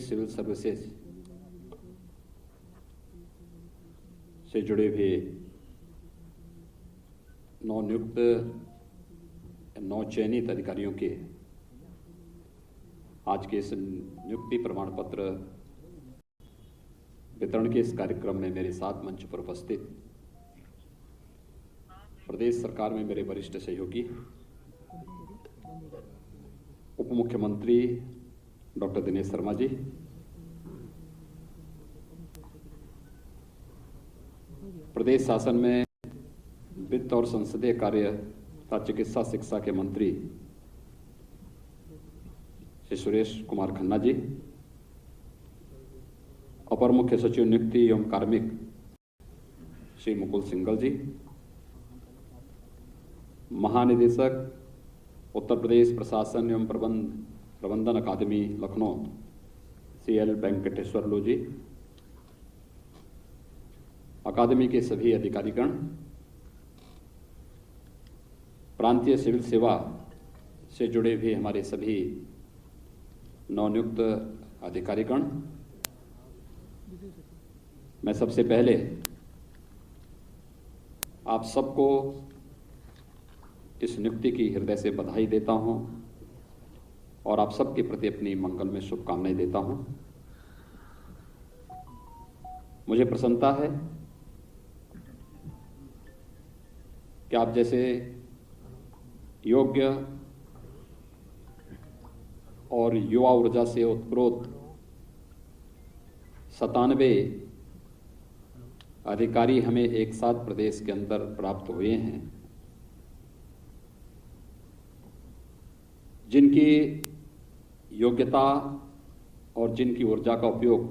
Civil services से जुड़े हुए नवनियुक्त नवचयनित अधिकारियों के आज के इस नियुक्ति प्रमाण पत्र वितरण के इस कार्यक्रम में मेरे साथ मंच पर उपस्थित प्रदेश सरकार में मेरे वरिष्ठ सहयोगी उप मुख्यमंत्री डॉक्टर दिनेश शर्मा जी, प्रदेश शासन में वित्त और संसदीय कार्य तथा चिकित्सा शिक्षा के मंत्री श्री सुरेश कुमार खन्ना जी, अपर मुख्य सचिव नियुक्ति एवं कार्मिक श्री मुकुल सिंघल जी, महानिदेशक उत्तर प्रदेश प्रशासन एवं प्रबंधन अकादमी लखनऊ CL वेंकटेश्वरलू जी, अकादमी के सभी अधिकारीगण, प्रांतीय सिविल सेवा से जुड़े हुए हमारे सभी नवनियुक्त अधिकारीगण, मैं सबसे पहले आप सबको इस नियुक्ति की हृदय से बधाई देता हूं और आप सबके प्रति अपनी मंगल में शुभकामनाएं देता हूं। मुझे प्रसन्नता है कि आप जैसे योग्य और युवा ऊर्जा से उत्प्रोत 97 अधिकारी हमें एक साथ प्रदेश के अंदर प्राप्त हुए हैं, जिनकी योग्यता और जिनकी ऊर्जा का उपयोग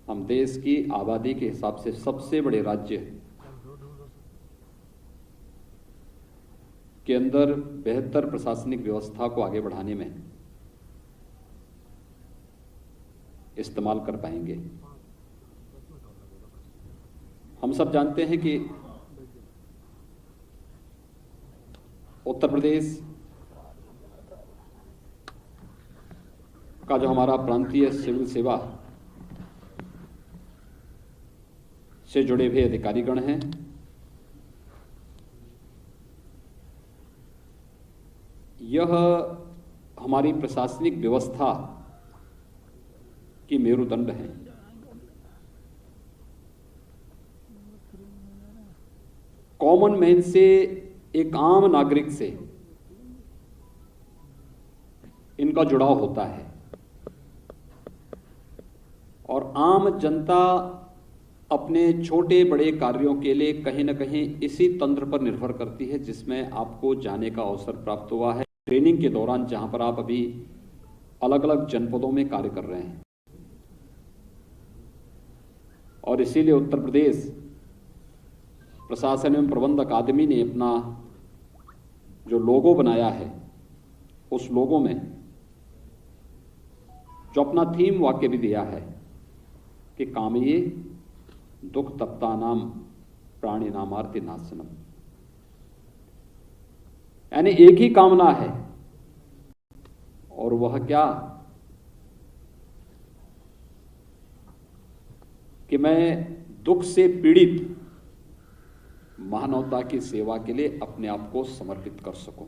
हम देश की आबादी के हिसाब से सबसे बड़े राज्य के अंदर बेहतर प्रशासनिक व्यवस्था को आगे बढ़ाने में इस्तेमाल कर पाएंगे। हम सब जानते हैं कि उत्तर प्रदेश का जो हमारा प्रांतीय सिविल सेवा से जुड़े हुए अधिकारीगण हैं, यह हमारी प्रशासनिक व्यवस्था की मेरुदंड है। कॉमन मैन से, एक आम नागरिक से इनका जुड़ाव होता है और आम जनता अपने छोटे बड़े कार्यों के लिए कहीं न कहीं इसी तंत्र पर निर्भर करती है जिसमें आपको जाने का अवसर प्राप्त हुआ है ट्रेनिंग के दौरान, जहां पर आप अभी अलग अलग जनपदों में कार्य कर रहे हैं। और इसीलिए उत्तर प्रदेश प्रशासन एवं प्रबंध अकादमी ने अपना जो लोगो बनाया है, उस लोगो में जो अपना थीम वाक्य भी दिया है कि कामये दुख तप्ता नाम प्राणी नामार्ति नाशनम, यानी एक ही कामना है और वह क्या कि मैं दुख से पीड़ित मानवता की सेवा के लिए अपने आप को समर्पित कर सकूं।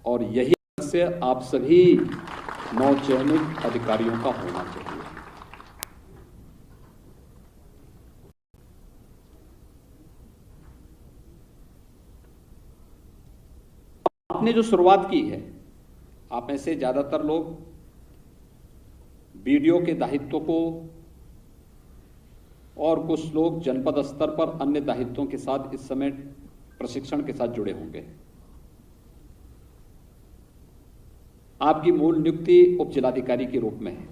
और यही लक्ष्य आप सभी नवचयनित अधिकारियों का होना चाहिए। आपने जो शुरुआत की है, आप में से ज्यादातर लोग बीडीओ के दायित्व को और कुछ लोग जनपद स्तर पर अन्य दायित्वों के साथ इस समय प्रशिक्षण के साथ जुड़े होंगे। आपकी मूल नियुक्ति उप जिलाधिकारी के रूप में है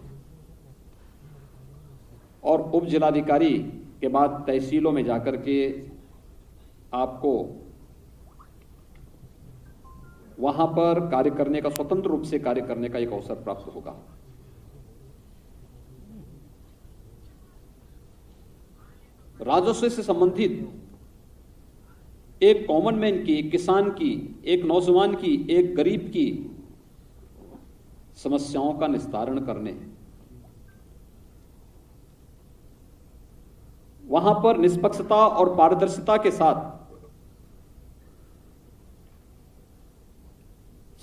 और उप जिलाधिकारी के बाद तहसीलों में जाकर के आपको वहां पर कार्य करने का, स्वतंत्र रूप से कार्य करने का एक अवसर प्राप्त होगा। राजस्व से संबंधित एक कॉमन मैन की, एक किसान की, एक नौजवान की, एक गरीब की समस्याओं का निस्तारण करने, वहां पर निष्पक्षता और पारदर्शिता के साथ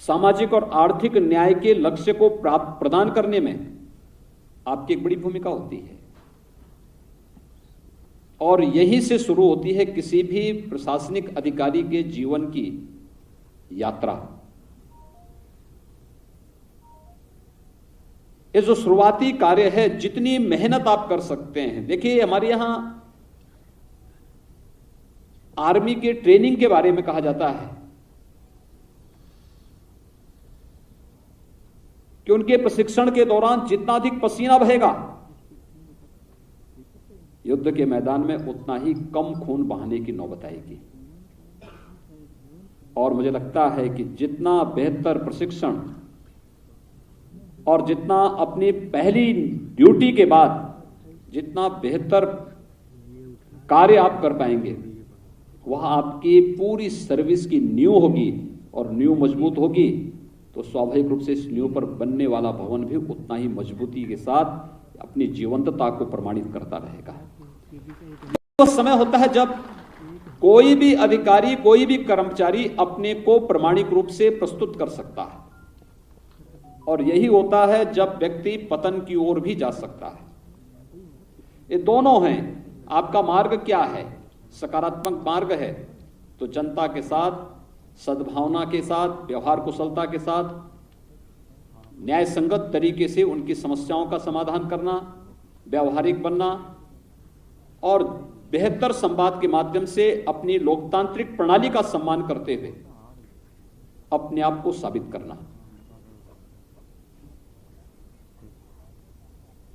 सामाजिक और आर्थिक न्याय के लक्ष्य को प्रदान करने में आपकी एक बड़ी भूमिका होती है। और यहीं से शुरू होती है किसी भी प्रशासनिक अधिकारी के जीवन की यात्रा। ये जो शुरुआती कार्य है, जितनी मेहनत आप कर सकते हैं, देखिए हमारे यहां आर्मी के ट्रेनिंग के बारे में कहा जाता है कि उनके प्रशिक्षण के दौरान जितना अधिक पसीना बहेगा युद्ध के मैदान में, उतना ही कम खून बहाने की नौबत आएगी। और मुझे लगता है कि जितना बेहतर प्रशिक्षण और जितना अपनी पहली ड्यूटी के बाद जितना बेहतर कार्य आप कर पाएंगे, वह आपकी पूरी सर्विस की नींव होगी। और नींव मजबूत होगी तो स्वाभाविक रूप से इस नींव पर बनने वाला भवन भी उतना ही मजबूती के साथ अपनी जीवंतता को प्रमाणित करता रहेगा। तो समय होता है जब कोई भी अधिकारी, कोई भी कर्मचारी अपने को प्रामाणिक रूप से प्रस्तुत कर सकता है, और यही होता है जब व्यक्ति पतन की ओर भी जा सकता है। ये दोनों हैं। आपका मार्ग क्या है? सकारात्मक मार्ग है तो जनता के साथ सद्भावना के साथ, व्यवहार कुशलता के साथ, न्याय संगत तरीके से उनकी समस्याओं का समाधान करना, व्यवहारिक बनना और बेहतर संवाद के माध्यम से अपनी लोकतांत्रिक प्रणाली का सम्मान करते हुए अपने आप को साबित करना।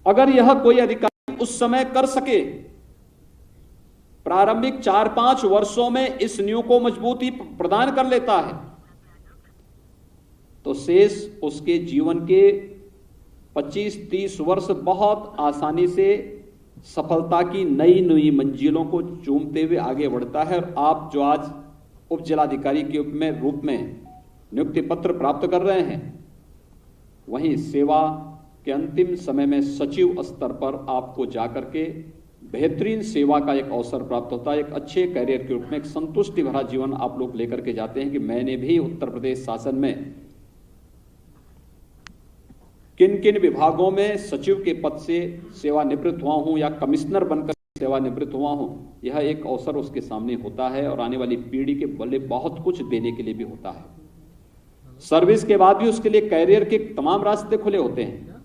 अगर यह कोई अधिकारी उस समय कर सके, प्रारंभिक 4-5 वर्षों में इस नींव को मजबूती प्रदान कर लेता है, तो शेष उसके जीवन के 25-30 वर्ष बहुत आसानी से सफलता की नई नई मंजिलों को चूमते हुए आगे बढ़ता है। और आप जो आज उप जिलाधिकारी के रूप में नियुक्ति पत्र प्राप्त कर रहे हैं, वहीं सेवा के अंतिम समय में सचिव स्तर पर आपको जाकर के बेहतरीन सेवा का एक अवसर प्राप्त होता है। एक अच्छे कैरियर के रूप में एक संतुष्टि भरा जीवन आप लोग लेकर के जाते हैं कि मैंने भी उत्तर प्रदेश शासन में किन किन विभागों में सचिव के पद से सेवानिवृत्त हुआ हूं या कमिश्नर बनकर सेवानिवृत्त हुआ हूं। यह एक अवसर उसके सामने होता है और आने वाली पीढ़ी के बल्ले बहुत कुछ देने के लिए भी होता है। सर्विस के बाद भी उसके लिए कैरियर के तमाम रास्ते खुले होते हैं,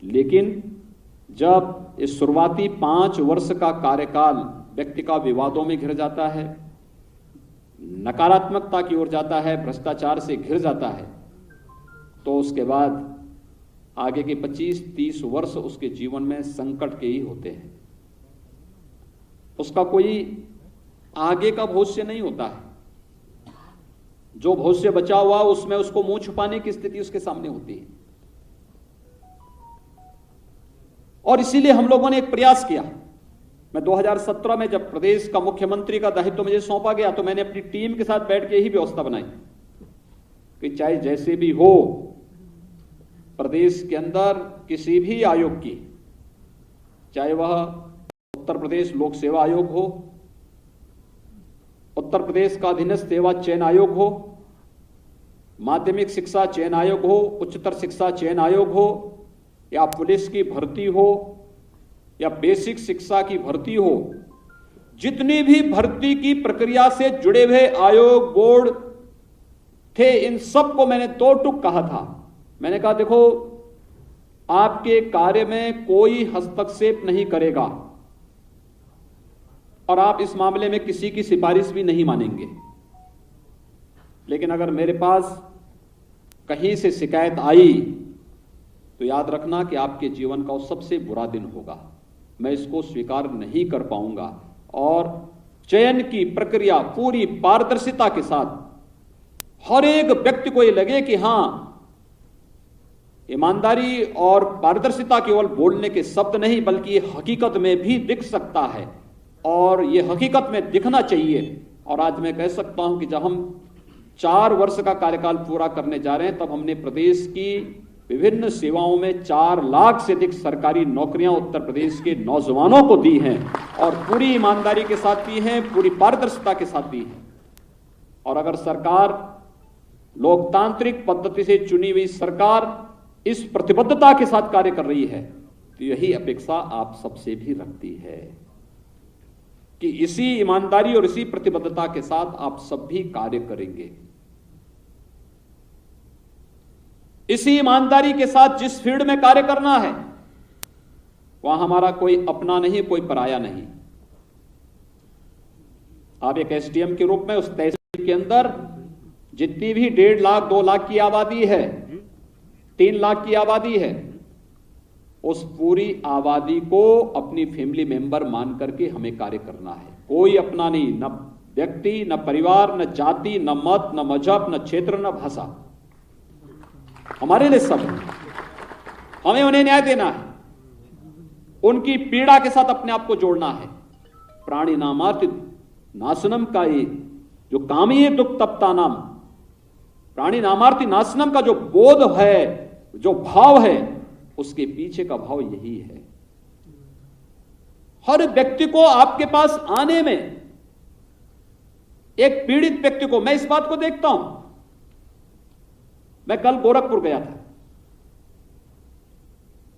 लेकिन जब इस शुरुआती 5 वर्ष का कार्यकाल व्यक्ति का विवादों में घिर जाता है, नकारात्मकता की ओर जाता है, भ्रष्टाचार से घिर जाता है, तो उसके बाद आगे के 25-30 वर्ष उसके जीवन में संकट के ही होते हैं। उसका कोई आगे का भविष्य नहीं होता है। जो भविष्य बचा हुआ उसमें उसको मुंह छुपाने की स्थिति उसके सामने होती है। और इसीलिए हम लोगों ने एक प्रयास किया। मैं 2017 में जब प्रदेश का मुख्यमंत्री का दायित्व मुझे सौंपा गया, तो मैंने अपनी टीम के साथ बैठ के यही व्यवस्था बनाई कि चाहे जैसे भी हो, प्रदेश के अंदर किसी भी आयोग की, चाहे वह उत्तर प्रदेश लोक सेवा आयोग हो, उत्तर प्रदेश का अधीनस्थ सेवा चयन आयोग हो, माध्यमिक शिक्षा चयन आयोग हो, उच्चतर शिक्षा चयन आयोग हो, या पुलिस की भर्ती हो या बेसिक शिक्षा की भर्ती हो, जितनी भी भर्ती की प्रक्रिया से जुड़े हुए आयोग बोर्ड थे, इन सबको मैंने 2 टूक कहा था। मैंने कहा देखो, आपके कार्य में कोई हस्तक्षेप नहीं करेगा और आप इस मामले में किसी की सिफारिश भी नहीं मानेंगे, लेकिन अगर मेरे पास कहीं से शिकायत आई तो याद रखना कि आपके जीवन का वो सबसे बुरा दिन होगा। मैं इसको स्वीकार नहीं कर पाऊंगा और चयन की प्रक्रिया पूरी पारदर्शिता के साथ हर एक व्यक्ति को ये लगे कि हां, ईमानदारी और पारदर्शिता केवल बोलने के शब्द नहीं बल्कि ये हकीकत में भी दिख सकता है और ये हकीकत में दिखना चाहिए। और आज मैं कह सकता हूं कि जब हम 4 वर्ष का कार्यकाल पूरा करने जा रहे हैं, तब हमने प्रदेश की विभिन्न सेवाओं में 4 लाख से अधिक सरकारी नौकरियां उत्तर प्रदेश के नौजवानों को दी हैं और पूरी ईमानदारी के साथ दी हैं, पूरी पारदर्शिता के साथ दी हैं। और अगर सरकार, लोकतांत्रिक पद्धति से चुनी हुई सरकार इस प्रतिबद्धता के साथ कार्य कर रही है, तो यही अपेक्षा आप सबसे भी रखती है कि इसी ईमानदारी और इसी प्रतिबद्धता के साथ आप सब भी कार्य करेंगे। इसी ईमानदारी के साथ जिस फील्ड में कार्य करना है, वहां हमारा कोई अपना नहीं, कोई पराया नहीं। आप एक एसडीएम के रूप में उस तहसील के अंदर जितनी भी 1.5 लाख 2 लाख की आबादी है, 3 लाख की आबादी है, उस पूरी आबादी को अपनी फैमिली मेंबर मान करके हमें कार्य करना है। कोई अपना नहीं, न व्यक्ति, न परिवार, न जाति, न मत, न मजहब, न क्षेत्र, न भाषा, हमारे लिए सब है। हमें उन्हें न्याय देना है, उनकी पीड़ा के साथ अपने आप को जोड़ना है। प्राणी नामार्थ नाशनम का ये जो कामी दुख तप्ता नाम, प्राणी नामार्थी नाशनम का जो बोध है, जो भाव है, उसके पीछे का भाव यही है। हर व्यक्ति को आपके पास आने में, एक पीड़ित व्यक्ति को, मैं इस बात को देखता हूं। मैं कल गोरखपुर गया था,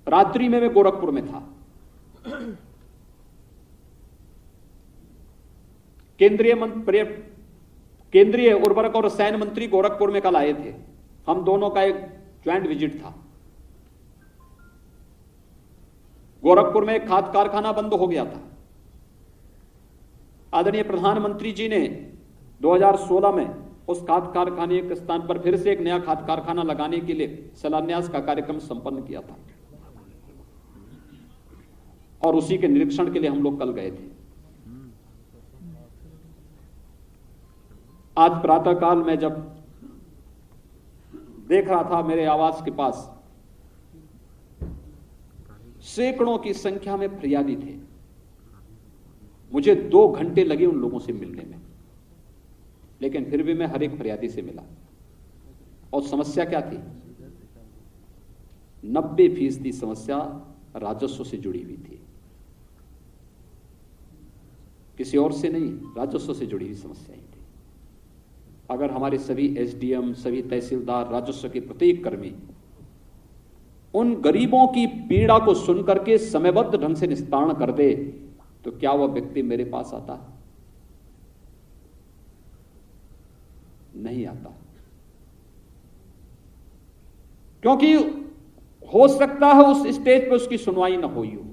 रात्रि में मैं गोरखपुर में था। केंद्रीय उर्वरक और रसायन मंत्री गोरखपुर में कल आए थे। हम दोनों का एक ज्वाइंट विजिट था। गोरखपुर में एक खाद कारखाना बंद हो गया था। आदरणीय प्रधानमंत्री जी ने 2016 में उस खाद कारखाने के स्थान पर फिर से एक नया खाद कारखाना लगाने के लिए शिलान्यास का कार्यक्रम संपन्न किया था और उसी के निरीक्षण के लिए हम लोग कल गए थे। आज प्रातःकाल में जब देख रहा था, मेरे आवास के पास सैकड़ों की संख्या में फरियादी थे। मुझे 2 घंटे लगे उन लोगों से मिलने में, लेकिन फिर भी मैं हर एक फरियादी से मिला। और समस्या क्या थी? 90% समस्या राजस्व से जुड़ी हुई थी, किसी और से नहीं, राजस्व से जुड़ी हुई समस्याएं थी। अगर हमारे सभी एसडीएम, सभी तहसीलदार, राजस्व के प्रत्येक कर्मी उन गरीबों की पीड़ा को सुनकर के समयबद्ध ढंग से निस्तारण कर दे, तो क्या वह व्यक्ति मेरे पास आता? नहीं आता। क्योंकि हो सकता है उस स्टेज पे उसकी सुनवाई ना हुई हो।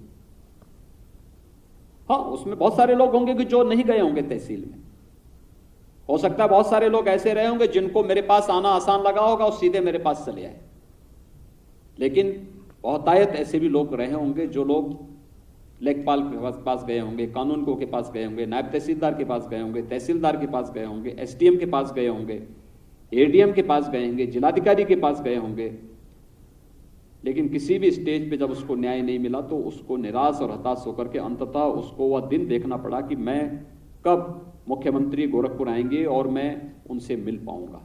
हाँ, उसमें बहुत सारे लोग होंगे कि जो नहीं गए होंगे तहसील में। हो सकता है बहुत सारे लोग ऐसे रहे होंगे जिनको मेरे पास आना आसान लगा होगा और सीधे मेरे पास चले आए। लेकिन बहुतायत ऐसे भी लोग रहे होंगे जो लोग लेखपाल के पास गए होंगे, कानून को के पास गए होंगे, नायब तहसीलदार के पास गए होंगे, तहसीलदार के पास गए होंगे, एसडीएम के पास गए होंगे, एडीएम के पास गए होंगे, जिलाधिकारी के पास गए होंगे। लेकिन किसी भी स्टेज पे जब उसको न्याय नहीं मिला तो उसको निराश और हताश होकर के अंततः उसको वह दिन देखना पड़ा कि मैं कब मुख्यमंत्री गोरखपुर आएंगे और मैं उनसे मिल पाऊंगा।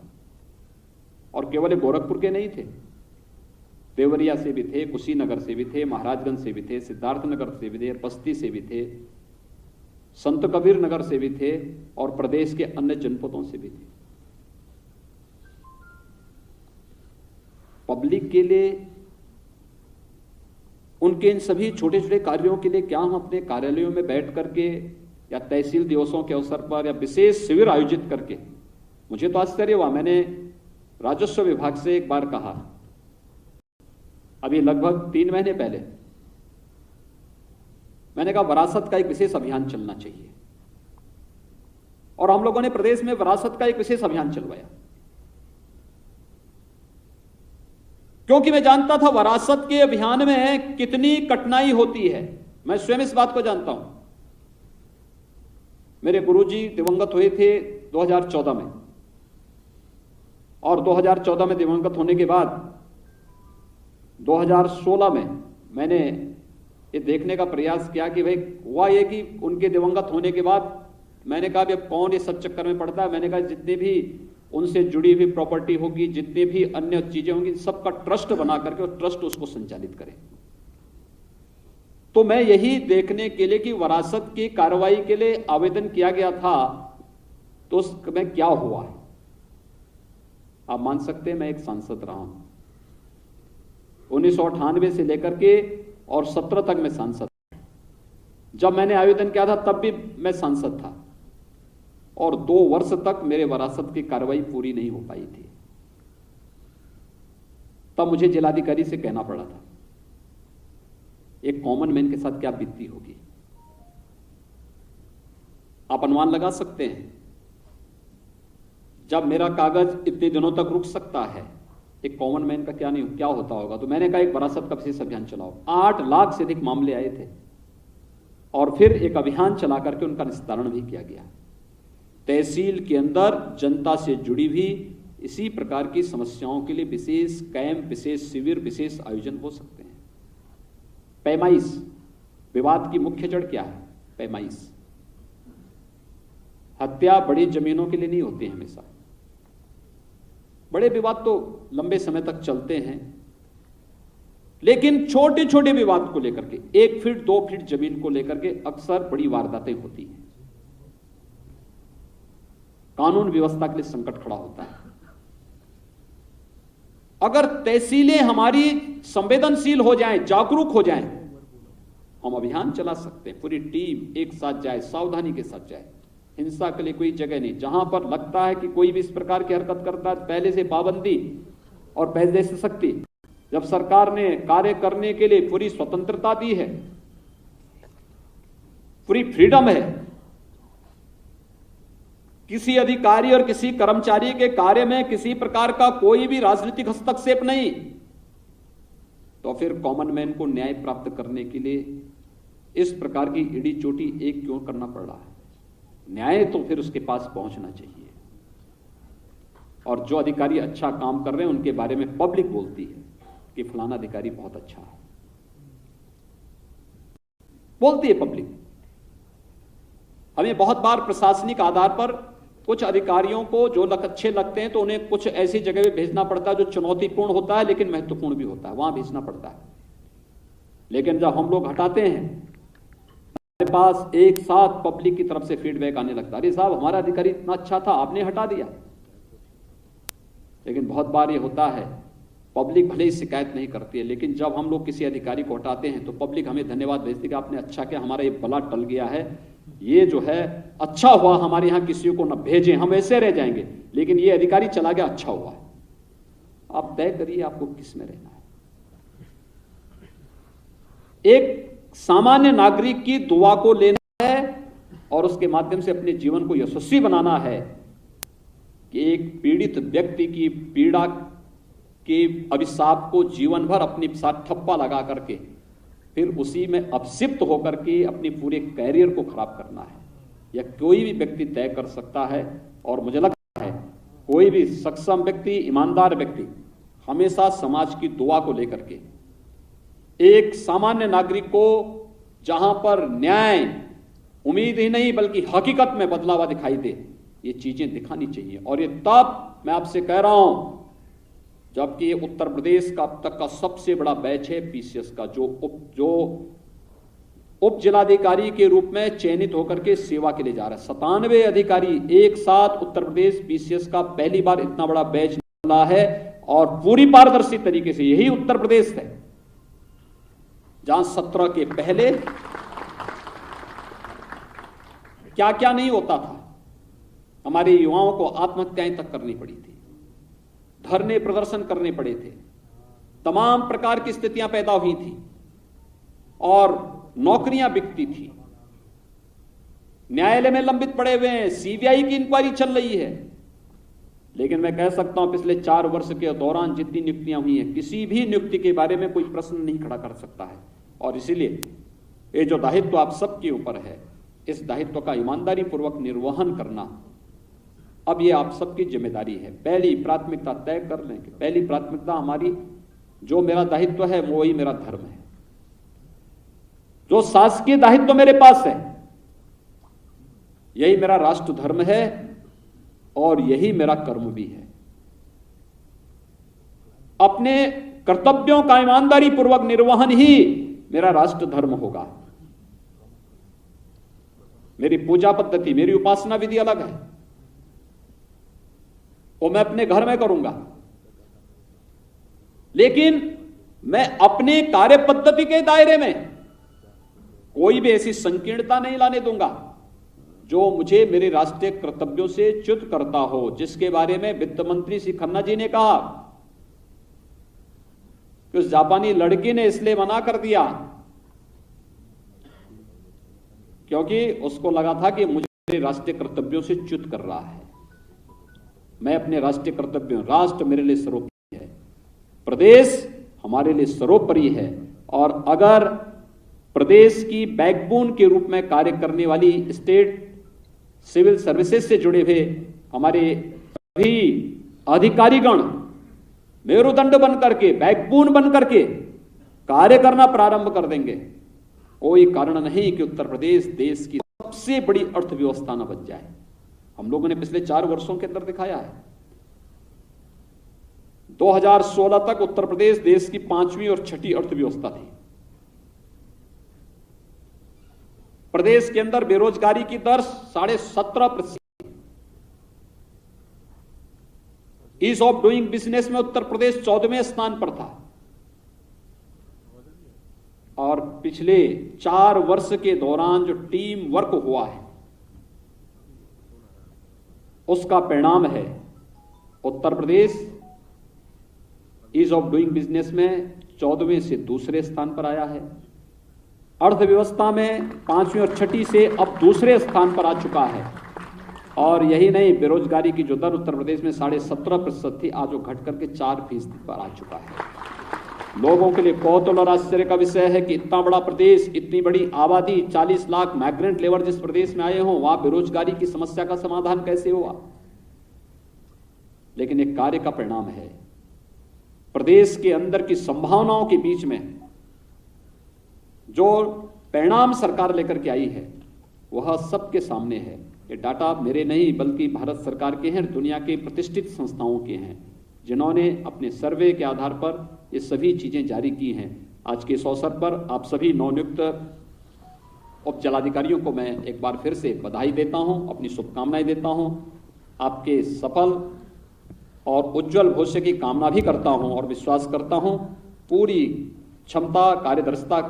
और केवल गोरखपुर के नहीं थे, देवरिया से भी थे, कुशीनगर से भी थे, महाराजगंज से भी थे, सिद्धार्थनगर से भी थे, बस्ती से भी थे, संत कबीर नगर से भी थे और प्रदेश के अन्य जनपदों से भी थे। पब्लिक के लिए, उनके इन सभी छोटे छोटे कार्यों के लिए क्या हम अपने कार्यालयों में बैठ करके या तहसील दिवसों के अवसर पर या विशेष शिविर आयोजित करके, मुझे तो आश्चर्य हुआ। मैंने राजस्व विभाग से एक बार कहा, अभी लगभग 3 महीने पहले, मैंने कहा विरासत का एक विशेष अभियान चलना चाहिए। और हम लोगों ने प्रदेश में विरासत का एक विशेष अभियान चलवाया, क्योंकि मैं जानता था विरासत के अभियान में कितनी कठिनाई होती है। मैं स्वयं इस बात को जानता हूं। मेरे गुरुजी दिवंगत हुए थे 2014 में, और 2014 में दिवंगत होने के बाद 2016 में मैंने ये देखने का प्रयास किया कि भाई हुआ ये कि उनके दिवंगत होने के बाद मैंने कहा अब कौन ये सब चक्कर में पड़ता है। मैंने कहा जितने भी उनसे जुड़ी हुई प्रॉपर्टी होगी, जितने भी अन्य चीजें होंगी, सबका ट्रस्ट बना करके और ट्रस्ट उसको संचालित करें। तो मैं यही देखने के लिए कि वरासत की कार्रवाई के लिए आवेदन किया गया था, तो उसमें क्या हुआ है। आप मान सकते हैं मैं एक सांसद रहा हूं 1998 से लेकर के और 17 तक मैं सांसद। जब मैंने आवेदन किया था तब भी मैं सांसद था और 2 वर्ष तक मेरे वरासत की कार्रवाई पूरी नहीं हो पाई थी। तब मुझे जिलाधिकारी से कहना पड़ा था एक कॉमन मैन के साथ क्या बीतती होगी। आप अनुमान लगा सकते हैं जब मेरा कागज इतने दिनों तक रुक सकता है, एक कॉमन मैन का क्या होता होगा। तो मैंने कहा एक वरासत का विशेष अभियान चलाओ। 8 लाख से अधिक मामले आए थे और फिर एक अभियान चला करके उनका निस्तारण भी किया गया। तहसील के अंदर जनता से जुड़ी हुई इसी प्रकार की समस्याओं के लिए विशेष कैंप, विशेष शिविर, विशेष आयोजन हो सकते हैं। पैमाइश, विवाद की मुख्य जड़ क्या है? पैमाइश। हत्या बड़ी जमीनों के लिए नहीं होती है हमेशा। बड़े विवाद तो लंबे समय तक चलते हैं, लेकिन छोटे छोटे विवाद को लेकर के 1 फीट 2 फीट जमीन को लेकर के अक्सर बड़ी वारदातें होती हैं। कानून व्यवस्था के लिए संकट खड़ा होता है। अगर तहसीलें हमारी संवेदनशील हो जाएं, जागरूक हो जाएं, हम अभियान चला सकते हैं। पूरी टीम एक साथ जाए, सावधानी के साथ जाए। हिंसा के लिए कोई जगह नहीं। जहां पर लगता है कि कोई भी इस प्रकार की हरकत करता है, पहले से पाबंदी और पहले से सख्ती। जब सरकार ने कार्य करने के लिए पूरी स्वतंत्रता दी है, पूरी फ्रीडम है, किसी अधिकारी और किसी कर्मचारी के कार्य में किसी प्रकार का कोई भी राजनीतिक हस्तक्षेप नहीं, तो फिर कॉमन मैन को न्याय प्राप्त करने के लिए इस प्रकार की इड़ी चोटी एक क्यों करना पड़ रहा है? न्याय तो फिर उसके पास पहुंचना चाहिए। और जो अधिकारी अच्छा काम कर रहे हैं उनके बारे में पब्लिक बोलती है कि फलाना अधिकारी बहुत अच्छा है, बोलती है पब्लिक। हमें बहुत बार प्रशासनिक आधार पर कुछ अधिकारियों को जो अच्छे लगते हैं तो उन्हें कुछ ऐसी जगह पे भेजना पड़ता है जो चुनौतीपूर्ण होता है लेकिन महत्वपूर्ण भी होता है, वहां भेजना पड़ता है। लेकिन जब हम लोग हटाते हैं, हमारे पास एक साथ पब्लिक की तरफ से फीडबैक आने लगता है, अरे साहब हमारा अधिकारी इतना अच्छा था, आपने हटा दिया। लेकिन बहुत बार ये होता है, पब्लिक भले ही शिकायत नहीं करती है, लेकिन जब हम लोग किसी अधिकारी को हटाते हैं तो पब्लिक हमें धन्यवाद भेजती है कि आपने अच्छा किया, हमारा ये बला टल गया है, ये जो है अच्छा हुआ, हमारे यहां किसी को न भेजें, हम ऐसे रह जाएंगे, लेकिन ये अधिकारी चला गया, अच्छा हुआ। आप तय करिए आपको किस में रहना है। एक सामान्य नागरिक की दुआ को लेना है और उसके माध्यम से अपने जीवन को यशस्वी बनाना है कि एक पीड़ित व्यक्ति की पीड़ा के अभिशाप को जीवन भर अपने साथ ठप्पा लगा करके फिर उसी में अपसिप्त होकर के अपने पूरे कैरियर को खराब करना है, यह कोई भी व्यक्ति तय कर सकता है। और मुझे लगता है कोई भी सक्षम व्यक्ति, ईमानदार व्यक्ति हमेशा समाज की दुआ को लेकर के एक सामान्य नागरिक को जहां पर न्याय उम्मीद ही नहीं बल्कि हकीकत में बदलावा दिखाई दे, ये चीजें दिखानी चाहिए। और ये तब मैं आपसे कह रहा हूं जबकि उत्तर प्रदेश का अब तक का सबसे बड़ा बैच है पीसीएस का, जो उप जिलाधिकारी के रूप में चयनित होकर के सेवा के लिए जा रहा है। 97 अधिकारी एक साथ उत्तर प्रदेश पीसीएस का पहली बार इतना बड़ा बैच निकला है और पूरी पारदर्शी तरीके से। यही उत्तर प्रदेश है जहां 17 के पहले क्या क्या नहीं होता था। हमारे युवाओं को आत्महत्याएं तक करनी पड़ी थी, धरने प्रदर्शन करने पड़े थे, तमाम प्रकार की स्थितियां पैदा हुई थी और नौकरियां बिकती थी। न्यायालय में लंबित पड़े हुए हैं, सीबीआई की इंक्वायरी चल रही है। लेकिन मैं कह सकता हूं पिछले 4 वर्ष के दौरान जितनी नियुक्तियां हुई हैं, किसी भी नियुक्ति के बारे में कोई प्रश्न नहीं खड़ा कर सकता है। और इसीलिए ये जो दायित्व आप सबके ऊपर है, इस दायित्व का ईमानदारी पूर्वक निर्वहन करना अब ये आप सबकी जिम्मेदारी है। पहली प्राथमिकता तय कर लें कि पहली प्राथमिकता हमारी, जो मेरा दायित्व है वो ही मेरा धर्म है, जो शासकीय दायित्व मेरे पास है यही मेरा राष्ट्र धर्म है और यही मेरा कर्म भी है। अपने कर्तव्यों का ईमानदारी पूर्वक निर्वहन ही मेरा राष्ट्र धर्म होगा। मेरी पूजा पद्धति, मेरी उपासना विधि अलग है, वो मैं अपने घर में करूंगा, लेकिन मैं अपने कार्य पद्धति के दायरे में कोई भी ऐसी संकीर्णता नहीं लाने दूंगा जो मुझे मेरे राष्ट्रीय कर्तव्यों से च्युत करता हो, जिसके बारे में वित्त मंत्री श्री खन्ना जी ने कहा कि उस जापानी लड़की ने इसलिए मना कर दिया क्योंकि उसको लगा था कि मुझे मेरे राष्ट्रीय कर्तव्यों से च्युत कर रहा है। मैं अपने राष्ट्रीय कर्तव्यों, राष्ट्र मेरे लिए सर्वोपरि है, प्रदेश हमारे लिए सर्वोपरि है, और अगर प्रदेश की बैकबोन के रूप में कार्य करने वाली स्टेट सिविल सर्विसेज से जुड़े हुए हमारे सभी अधिकारीगण मेरुदंड बन करके, बैकबोन बन करके कार्य करना प्रारंभ कर देंगे, कोई कारण नहीं कि उत्तर प्रदेश देश की सबसे बड़ी अर्थव्यवस्था न बन जाए। हम लोगों ने पिछले 4 वर्षों के अंदर दिखाया है। 2016 तक उत्तर प्रदेश देश की 5वीं और 6ठी अर्थव्यवस्था थी। प्रदेश के अंदर बेरोजगारी की दर 17.5%। ईज ऑफ डूइंग बिजनेस में उत्तर प्रदेश 14वें स्थान पर था, और पिछले 4 वर्ष के दौरान जो टीम वर्क हुआ है उसका परिणाम है Uttar Pradesh ease of doing business में 14वें से दूसरे स्थान पर आया है। अर्थव्यवस्था में 5वीं और 6ठी से अब दूसरे स्थान पर आ चुका है। और यही नहीं, बेरोजगारी की जो दर उत्तर प्रदेश में 17.5% थी, आज वो घट करके 4% पर आ चुका है। लोगों के लिए कौतूहल और आश्चर्य का विषय है कि इतना बड़ा प्रदेश, इतनी बड़ी आबादी, 40 लाख माइग्रेंट लेबर जिस प्रदेश में आए हों, वहां बेरोजगारी की समस्या का समाधान कैसे हुआ? लेकिन एक कार्य का परिणाम है। प्रदेश के अंदर की संभावनाओं के बीच में जो परिणाम सरकार लेकर के आई है वह सबके सामने है। ये डाटा मेरे नहीं बल्कि भारत सरकार के हैं, दुनिया के प्रतिष्ठित संस्थाओं के हैं, जिन्होंने अपने सर्वे के आधार पर ये सभी चीजें जारी की हैं। आज के इस अवसर पर आप सभी नवनियुक्त उप जिलाधिकारियों को मैं एक बार फिर से बधाई देता हूं, अपनी शुभकामनाएं देता हूं। आपके सफल और उज्जवल भविष्य की कामना भी करता हूं और विश्वास करता हूं पूरी क्षमता, कार्यदक्षता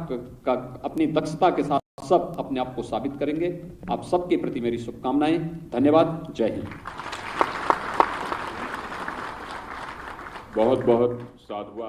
का अपनी दक्षता के साथ सब अपने आप को साबित करेंगे। आप सबके प्रति मेरी शुभकामनाएं। धन्यवाद। जय हिंद। बहुत बहुत साधुवाद।